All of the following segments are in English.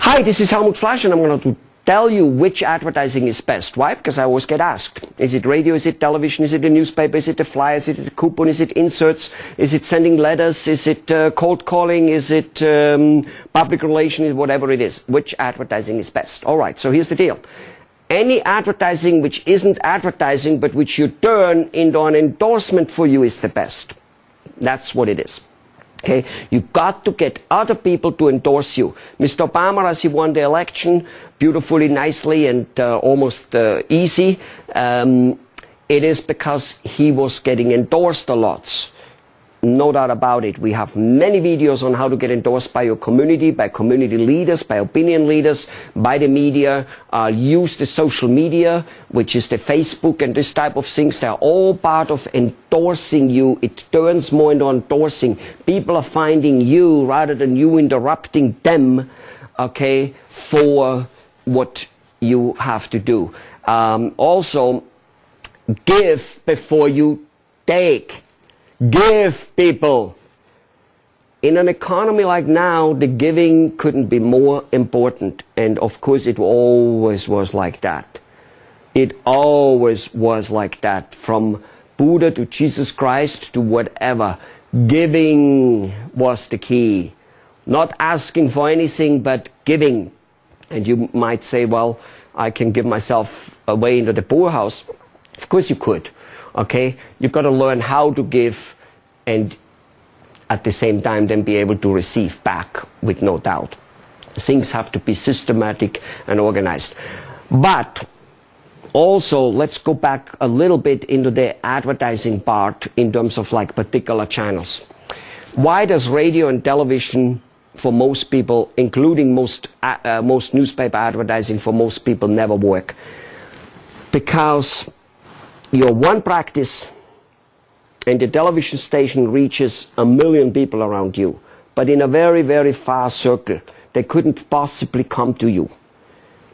Hi, this is Helmut Flasch, and I'm going to tell you which advertising is best. Why? Because I always get asked. Is it radio? Is it television? Is it a newspaper? Is it a flyer? Is it a coupon? Is it inserts? Is it sending letters? Is it cold calling? Is it public relations? Whatever it is. Which advertising is best? All right, so here's the deal. Any advertising which isn't advertising but which you turn into an endorsement for you is the best. That's what it is. Okay, you got to get other people to endorse you. Mr. Obama, as he won the election beautifully, nicely, and almost easy, it is because he was getting endorsed a lot. No doubt about it. We have many videos on how to get endorsed by your community, by community leaders, by opinion leaders, by the media. Use the social media, which is the Facebook and this type of things. They're all part of endorsing you. It turns more into endorsing. People are finding you rather than you interrupting them, okay, for what you have to do. Also, give before you take. Give, people. In an economy like now, the giving couldn't be more important. And of course, it always was like that. It always was like that. From Buddha to Jesus Christ to whatever. Giving was the key. Not asking for anything, but giving. And you might say, well, I can give myself away into the poorhouse. Of course you could. Okay, you've got to learn how to give and at the same time then be able to receive back with no doubt. Things have to be systematic and organized. But also, let's go back a little bit into the advertising part in terms of like particular channels. Why does radio and television for most people, including most newspaper advertising for most people, never work? Because your one practice and the television station reaches 1 million people around you, but in a very, very far circle. They couldn't possibly come to you.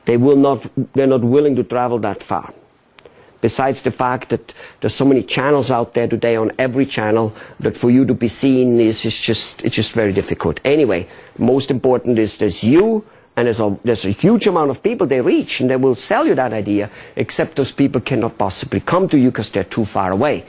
They're not willing to travel that far. Besides the fact that there's so many channels out there today on every channel that for you to be seen it's just very difficult. Anyway, most important is there's you. And there's a huge amount of people they reach, and they will sell you that idea, except those people cannot possibly come to you because they're too far away.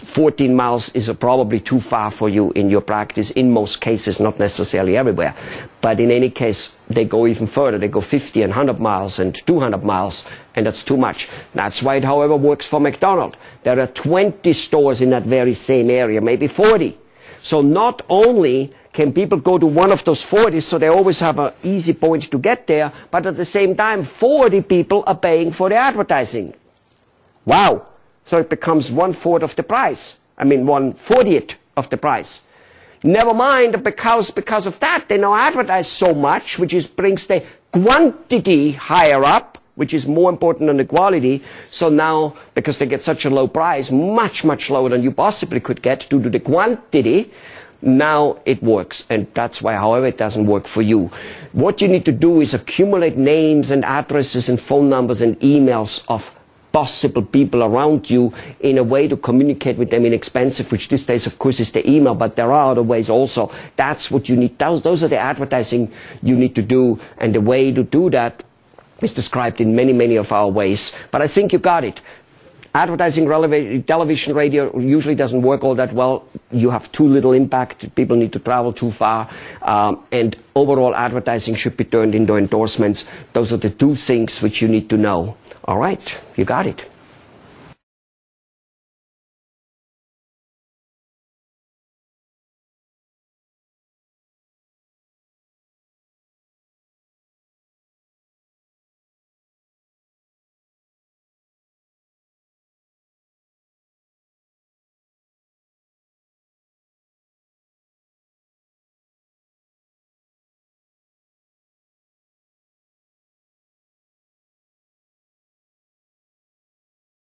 14 miles is probably too far for you in your practice, in most cases, not necessarily everywhere. But in any case, they go even further. They go 50 and 100 miles and 200 miles, and that's too much. That's why it, however, works for McDonald's. There are 20 stores in that very same area, maybe 40. So not only can people go to one of those 40, so they always have an easy point to get there, but at the same time, 40 people are paying for the advertising. Wow! So it becomes 1/4 of the price. I mean, 1/40th of the price. Never mind, because of that, they now advertise so much, which brings the quantity higher up, which is more important than the quality. So now, because they get such a low price, much, much lower than you possibly could get due to the quantity, now it works. And that's why, however, it doesn't work for you. What you need to do is accumulate names and addresses and phone numbers and emails of possible people around you in a way to communicate with them inexpensive, which these days, of course, is the email, but there are other ways also. That's what you need. Those are the advertising you need to do, and the way to do that is described in many, many of our ways. But I think you got it. Advertising, television, radio usually doesn't work all that well. You have too little impact. People need to travel too far. And overall advertising should be turned into endorsements. Those are the two things which you need to know. All right, you got it.